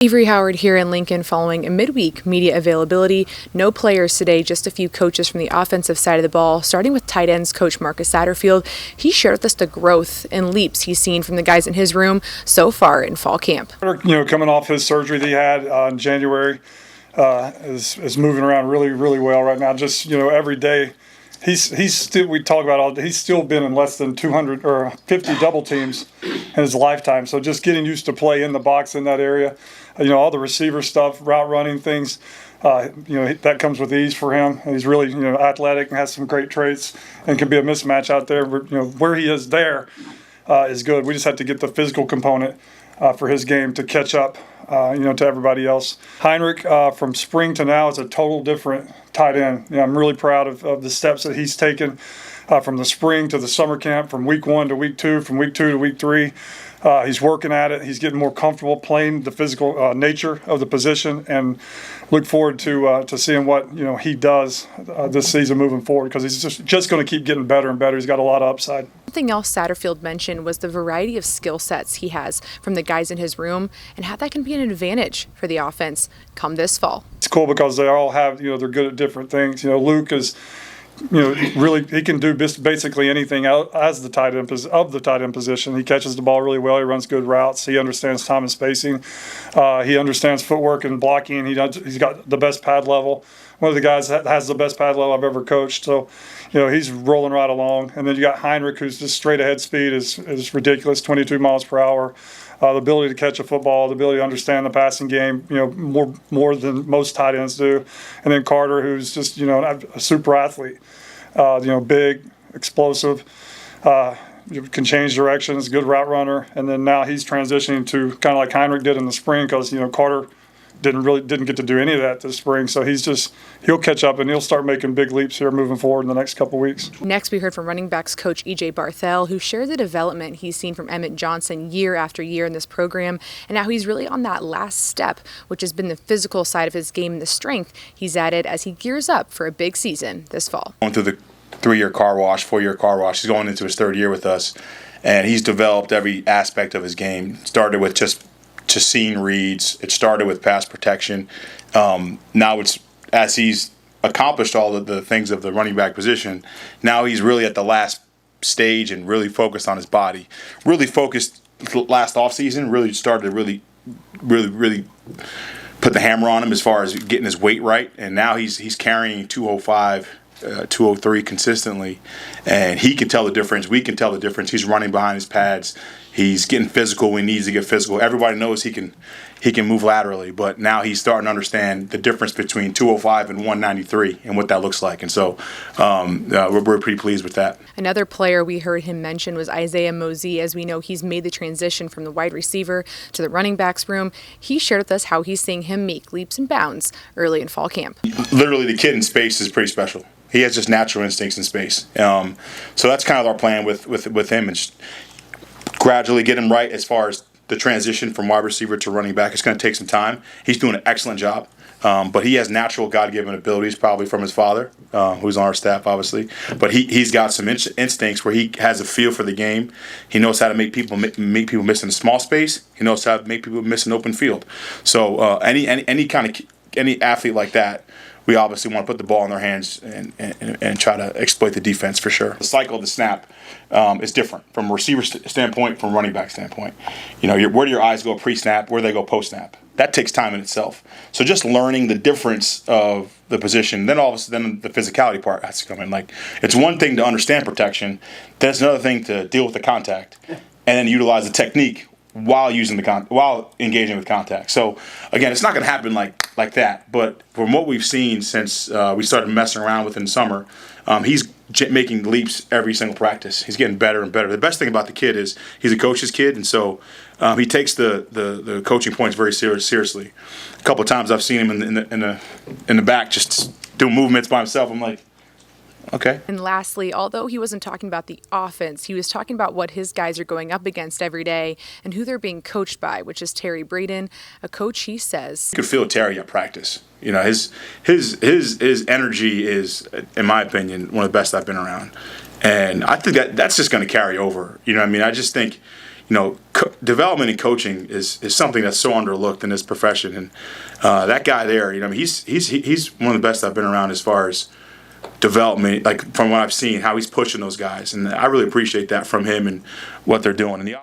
Avarie Howard here in Lincoln following a midweek media availability. No players today, just a few coaches from the offensive side of the ball, starting with tight ends coach Marcus Satterfield. He shared with us the growth and leaps he's seen from the guys in his room so far in fall camp. Coming off his surgery that he had in January, is moving around really well right now. Just, every day. He's still, we talk about all, he's still been in less than 200 or 50 double teams in his lifetime. So just getting used to play in the box in that area, all the receiver stuff, route running things, that comes with ease for him. And he's really, athletic and has some great traits and can be a mismatch out there. Where he is there is good. We just have to get the physical component for his game to catch up, to everybody else. Heinrich, from spring to now, is a total different tight end. I'm really proud of the steps that he's taken from the spring to the summer camp, from week 1 to week 2, from week 2 to week 3. He's working at it. He's getting more comfortable playing the physical nature of the position, and look forward to seeing what he does this season moving forward, because he's just going to keep getting better and better. He's got a lot of upside. Something else Satterfield mentioned was the variety of skill sets he has from the guys in his room and how that can be an advantage for the offense come this fall. It's cool because they all have, they're good at different things. Luke is, really, he can do basically anything as the tight end position. He catches the ball really well. He runs good routes. He understands time and spacing. He understands footwork and blocking. He's got the best pad level. One of the guys that has the best pad level I've ever coached. So, he's rolling right along. And then you got Heinrich, who's just straight ahead speed is ridiculous, 22 miles per hour. The ability to catch a football, the ability to understand the passing game, more than most tight ends do. And then Carter, who's just, a super athlete, big, explosive, can change directions, good route runner. And then now he's transitioning to kind of like Heinrich did in the spring, because, Carter didn't get to do any of that this spring. So he'll catch up and he'll start making big leaps here moving forward in the next couple weeks. Next, we heard from running backs coach E.J. Barthel, who shared the development he's seen from Emmett Johnson year after year in this program, and now he's really on that last step, which has been the physical side of his game and the strength he's added as he gears up for a big season this fall. Going through the 4-year car wash. He's going into his 3rd year with us, and he's developed every aspect of his game. Started with just seeing reads. It started with pass protection. Now it's, as he's accomplished all of the things of the running back position, now he's really at the last stage and really focused on his body. Really focused last offseason, really started to really put the hammer on him as far as getting his weight right. And now he's carrying 205, 203 consistently, and he can tell the difference. We can tell the difference. He's running behind his pads. He's getting physical when he needs to get physical. Everybody knows he can move laterally, but now he's starting to understand the difference between 205 and 193 and what that looks like. And so we're pretty pleased with that. Another player we heard him mention was Isaiah Mosey. As we know, he's made the transition from the wide receiver to the running backs room. He shared with us how he's seeing him make leaps and bounds early in fall camp. Literally, the kid in space is pretty special. He has just natural instincts in space. So that's kind of our plan with him, and just gradually get him right as far as the transition from wide receiver to running back. It's going to take some time. He's doing an excellent job, but he has natural God-given abilities, probably from his father, who's on our staff, obviously. But he's got some instincts where he has a feel for the game. He knows how to make people miss in a small space. He knows how to make people miss in open field. So any athlete like that, we obviously want to put the ball in their hands and try to exploit the defense for sure. The cycle of the snap is different from a receiver standpoint, from a running back standpoint. Where do your eyes go pre-snap, where do they go post-snap? That takes time in itself. So just learning the difference of the position, then all of a sudden the physicality part has to come in. Like, it's one thing to understand protection, then it's another thing to deal with the contact and then utilize the technique while engaging with contact. So again, it's not going to happen like that. But from what we've seen since we started messing around with in summer, he's making leaps every single practice. He's getting better and better. The best thing about the kid is he's a coach's kid, and so he takes the coaching points very seriously. A couple of times I've seen him in the back just doing movements by himself. I'm like, okay. And lastly, although he wasn't talking about the offense, he was talking about what his guys are going up against every day and who they're being coached by, which is Terry Braden, a coach he says. You could feel Terry at practice. His energy is, in my opinion, one of the best I've been around. And I think that's just going to carry over. I just think, development and coaching is something that's so underlooked in this profession. And that guy there, he's one of the best I've been around as far as development, like from what I've seen, how he's pushing those guys. And I really appreciate that from him and what they're doing. And